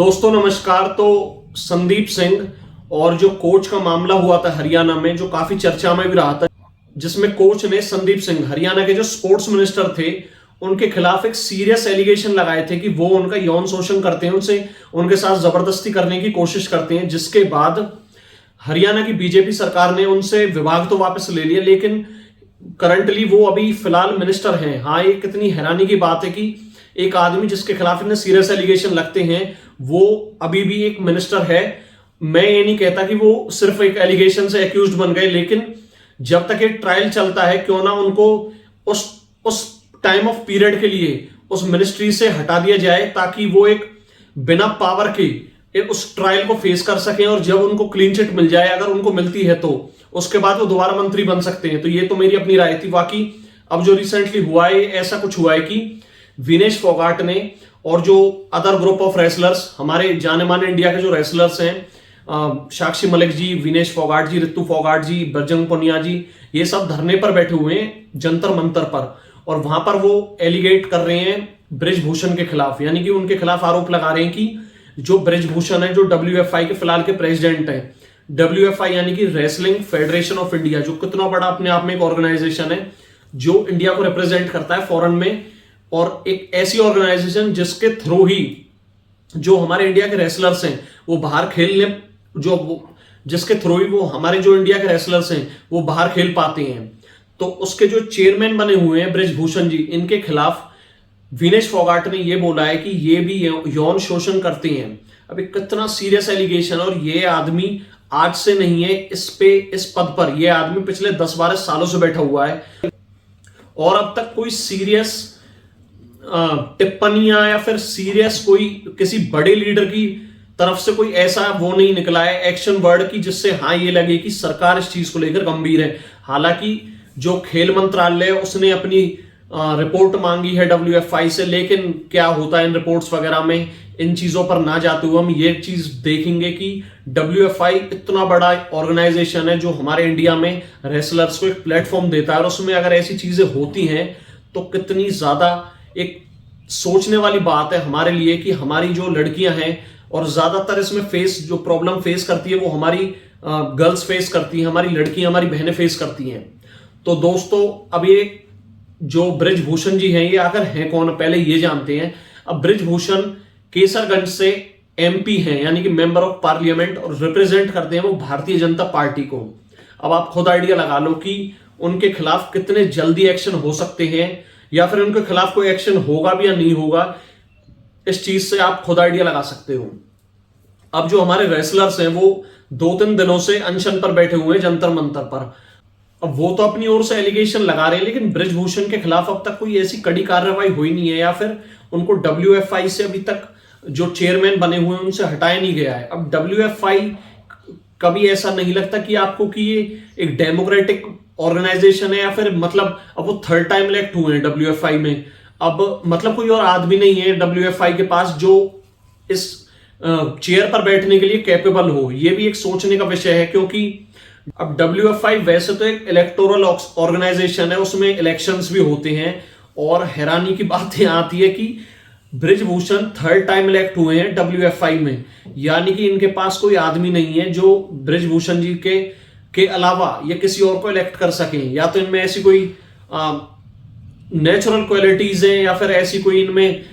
दोस्तों नमस्कार। तो संदीप सिंह और जो कोच का मामला हुआ था हरियाणा में, जो काफी चर्चा में भी रहा था, जिसमें कोच ने संदीप सिंह हरियाणा के जो स्पोर्ट्स मिनिस्टर थे उनके खिलाफ एक सीरियस एलिगेशन लगाए थे कि वो उनका यौन शोषण करते हैं, उनसे उनके साथ जबरदस्ती करने की कोशिश करते हैं। जिसके बाद हरियाणा की बीजेपी सरकार ने उनसे विभाग तो वापस ले लिया, लेकिन करंटली वो अभी फिलहाल मिनिस्टर हैं। हाँ, ये कितनी हैरानी की बात है कि एक आदमी जिसके खिलाफ इतने सीरियस एलिगेशन लगते हैं वो अभी भी एक मिनिस्टर है। मैं ये नहीं कहता कि वो सिर्फ एक एलिगेशन से एक्यूज्ड बन गए, लेकिन जब तक एक ट्रायल चलता है क्यों ना उनको उस टाइम ऑफ पीरियड के लिए उस मिनिस्ट्री से हटा दिया जाए, ताकि वो एक बिना पावर के उस ट्रायल को फेस कर सकें। और जब उनको क्लीन चिट मिल जाए, अगर उनको मिलती है, तो उसके बाद वो दोबारा मंत्री बन सकते हैं। तो ये तो मेरी अपनी राय थी। बाकी अब जो रिसेंटली हुआ है, ऐसा कुछ हुआ है कि विनेश फोगाट ने और जो अदर ग्रुप ऑफ रेसलर्स, हमारे जाने माने इंडिया के जो रेसलर्स हैं, साक्षी मलिक जी, विनेश फोगाट जी, ऋतु फोगाट जी, बजरंग पुनिया जी, ये सब धरने पर बैठे हुए हैं जंतर मंतर पर। और वहां पर वो एलिगेट कर रहे हैं ब्रिजभूषण के खिलाफ, यानी कि उनके खिलाफ आरोप लगा रहे हैं कि जो ब्रिजभूषण है, जो WFI के फिलहाल के प्रेसिडेंट है, WFI यानी कि रेसलिंग फेडरेशन ऑफ इंडिया, जो कितना बड़ा अपने आप में एक ऑर्गेनाइजेशन है जो इंडिया को रिप्रेजेंट करता है फॉरेन में, और एक ऐसी ऑर्गेनाइजेशन जिसके थ्रू ही जो हमारे इंडिया के रेसलर्स हैं वो बाहर खेलने, जिसके थ्रू ही वो हमारे जो इंडिया के रेसलर्स हैं वो बाहर खेल पाते हैं। तो उसके जो चेयरमैन बने हुए हैं ब्रिजभूषण जी, इनके खिलाफ विनेश फोगाट ने ये बोला है कि ये भी यौन शोषण करते हैं। अभी कितना सीरियस एलिगेशन, और ये आदमी आज से नहीं है इस पद पर। ये आदमी पिछले 10-12 सालों से बैठा हुआ है और अब तक कोई सीरियस टिप्पणियां या फिर सीरियस कोई किसी बड़े लीडर की तरफ से कोई ऐसा वो नहीं निकला है एक्शन वर्ड की, जिससे हाँ ये लगे कि सरकार इस चीज को लेकर गंभीर है। हालांकि जो खेल मंत्रालय उसने अपनी रिपोर्ट मांगी है WFI से, लेकिन क्या होता है इन रिपोर्ट्स वगैरह में, इन चीजों पर ना जाते हुए हम ये चीज देखेंगे कि WFI इतना बड़ा ऑर्गेनाइजेशन है जो हमारे इंडिया में रेसलर्स को एक प्लेटफॉर्म देता है, और उसमें अगर ऐसी चीजें होती हैं तो कितनी ज्यादा एक सोचने वाली बात है हमारे लिए कि हमारी जो लड़कियां हैं, और ज्यादातर इसमें जो प्रॉब्लम फेस करती है वो हमारी गर्ल्स फेस करती हैं, हमारी लड़कियां, हमारी बहनें फेस करती हैं। तो दोस्तों अब ये जो ब्रिजभूषण जी हैं, ये आखिर हैं कौन, पहले ये जानते हैं। अब ब्रिजभूषण केसरगंज से MP हैं, यानी कि मेंबर ऑफ पार्लियामेंट, और रिप्रेजेंट करते हैं वो भारतीय जनता पार्टी को। अब आप खुद आइडिया लगा लो कि उनके खिलाफ कितने जल्दी एक्शन हो सकते हैं, या फिर उनके खिलाफ कोई एक्शन होगा भी या नहीं होगा, इस चीज से आप खुद आइडिया लगा सकते हो। अब जो हमारे रेसलर्स हैं वो 2-3 दिनों से अनशन पर बैठे हुए हैं जंतर मंतर पर। अब वो तो अपनी ओर से एलिगेशन लगा रहे हैं, लेकिन ब्रिजभूषण के खिलाफ अब तक कोई ऐसी कड़ी कार्रवाई हुई नहीं है, या फिर उनको WFI से अभी तक जो चेयरमैन बने हुए हैं उनसे हटाया नहीं गया है। अब WFI कभी ऐसा नहीं लगता कि आपको कि ये एक डेमोक्रेटिक ऑर्गेनाइजेशन है, या फिर मतलब अब वो 3rd टाइम इलेक्ट हुए हैं WFI में। अब मतलब कोई और आदमी नहीं है WFI के पास जो इस चेयर पर बैठने के लिए कैपेबल हो। ये भी एक सोचने का विषय है, क्योंकि अब WFI वैसे तो एक इलेक्टोरल ऑर्गेनाइजेशन है, उसमें इलेक्शंस भी होते हैं, और हैरानी की बात यहां आती है कि ब्रिजभूषण 3rd टाइम इलेक्ट हुए हैं WFI में, यानी कि इनके पास कोई आदमी नहीं है जो ब्रिजभूषण जी के अलावा या किसी और को इलेक्ट कर सकें। या तो इनमें ऐसी कोई नेचुरल क्वालिटीज हैं, या फिर ऐसी कोई इनमें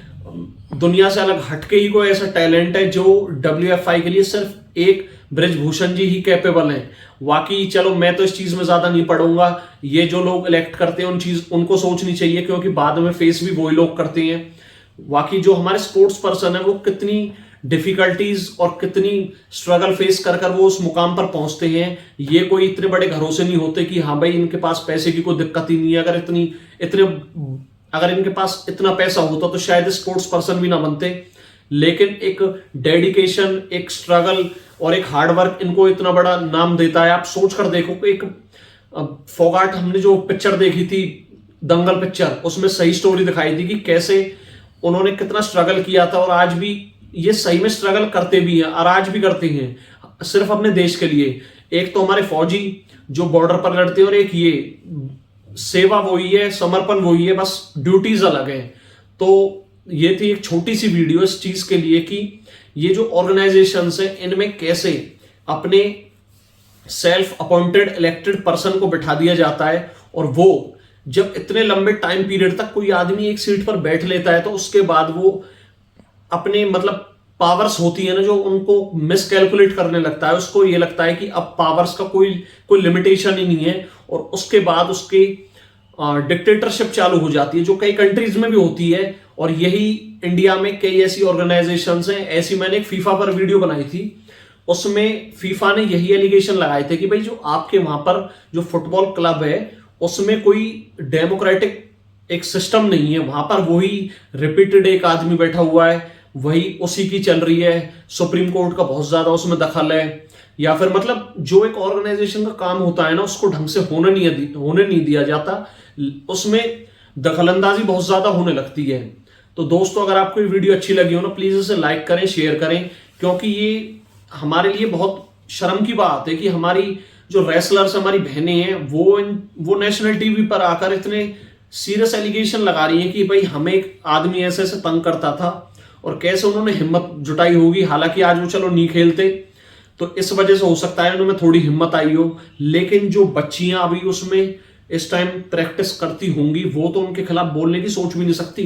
दुनिया से अलग हटके ही कोई ऐसा टैलेंट है जो WFI के लिए सिर्फ एक ब्रिजभूषण जी ही कैपेबल हैं। बाकी चलो मैं तो इस चीज में ज्यादा नहीं पढ़ूंगा, ये जो लोग इलेक्ट करते हैं उनको सोचनी चाहिए, क्योंकि बाद में फेस भी वही लोग करते हैं। बाकी जो हमारे स्पोर्ट्स पर्सन है वो कितनी डिफिकल्टीज और कितनी स्ट्रगल फेस कर कर वो उस मुकाम पर पहुंचते हैं। ये कोई इतने बड़े घरों से नहीं होते कि हाँ भाई इनके पास पैसे की कोई दिक्कत ही नहीं है। अगर इनके पास इतना पैसा होता तो शायद स्पोर्ट्स पर्सन भी ना बनते, लेकिन एक डेडिकेशन, एक स्ट्रगल और एक हार्डवर्क इनको इतना बड़ा नाम देता है। आप सोच कर देखो कि एक फोगाट, हमने जो पिक्चर देखी थी दंगल पिक्चर, उसमें सही स्टोरी दिखाई थी कि कैसे उन्होंने कितना स्ट्रगल किया था, और आज भी ये सही में स्ट्रगल करते भी हैं, और आज भी करते हैं सिर्फ अपने देश के लिए। एक तो हमारे फौजी जो बॉर्डर पर लड़ते हैं, और एक ये सेवा वही है, समर्पण वही है, बस ड्यूटीज अलग है। तो ये थी एक छोटी सी वीडियो इस चीज के लिए कि ये जो ऑर्गेनाइजेशंस हैं इनमें कैसे अपने सेल्फ अपॉइंटेड इलेक्टेड पर्सन को बिठा दिया जाता है, और वो जब इतने लंबे टाइम पीरियड तक कोई आदमी एक सीट पर बैठ लेता है तो उसके बाद वो अपने मतलब पावर्स होती है ना जो उनको मिसकैलकुलेट करने लगता है, उसको ये लगता है कि अब पावर्स का कोई लिमिटेशन ही नहीं है, और उसके बाद उसकी डिक्टेटरशिप चालू हो जाती है जो कई कंट्रीज में भी होती है। और यही इंडिया में कई ऐसी ऑर्गेनाइजेशंस हैं। ऐसी मैंने एक फीफा पर वीडियो बनाई थी, उसमें फीफा ने यही एलिगेशन लगाए थे कि भाई जो आपके वहां पर जो फुटबॉल क्लब है उसमें कोई डेमोक्रेटिक एक सिस्टम नहीं है, वहां पर वही रिपीटेड एक आदमी बैठा हुआ है, वही उसी की चल रही है, सुप्रीम कोर्ट का बहुत ज्यादा उसमें दखल है, या फिर मतलब जो एक ऑर्गेनाइजेशन का काम होता है ना उसको ढंग से होने नहीं दिया जाता, उसमें दखलंदाजी बहुत ज्यादा होने लगती है। तो दोस्तों अगर आपको ये वीडियो अच्छी लगी हो ना, प्लीज इसे लाइक करें, शेयर करें, क्योंकि ये हमारे लिए बहुत शर्म की बात है कि हमारी जो रेसलर्स हमारी बहनें हैं वो नेशनल टीवी पर आकर इतने सीरियस एलिगेशन लगा रही हैं कि भाई हमें एक आदमी ऐसे ऐसे तंग करता था, और कैसे उन्होंने हिम्मत जुटाई होगी। हालांकि आज वो चलो नहीं खेलते तो इस वजह से हो सकता है उनमें थोड़ी हिम्मत आई हो, लेकिन जो बच्चियां अभी उसमें इस टाइम प्रैक्टिस करती होंगी वो तो उनके खिलाफ बोलने की सोच भी नहीं सकती।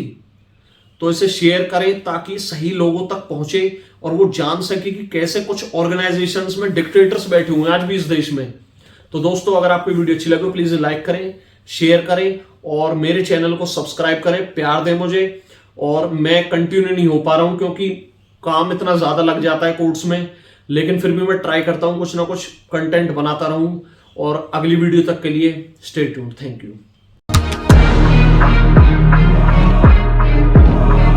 तो इसे शेयर करें ताकि सही लोगों तक पहुंचे और वो जान सके कि कैसे कुछ ऑर्गेनाइजेशंस में डिक्टेटर्स बैठे हुए हैं आज भी इस देश में। तो दोस्तों अगर आपको वीडियो अच्छी लगे प्लीज लाइक करें, शेयर करें और मेरे चैनल को सब्सक्राइब करें, प्यार दें मुझे। और मैं कंटिन्यू नहीं हो पा रहा हूं क्योंकि काम इतना ज्यादा लग जाता है कोर्ट्स में, लेकिन फिर भी मैं ट्राई करता हूं कुछ ना कुछ कंटेंट बनाता रहूं। और अगली वीडियो तक के लिए स्टे ट्यून्ड। Thank you.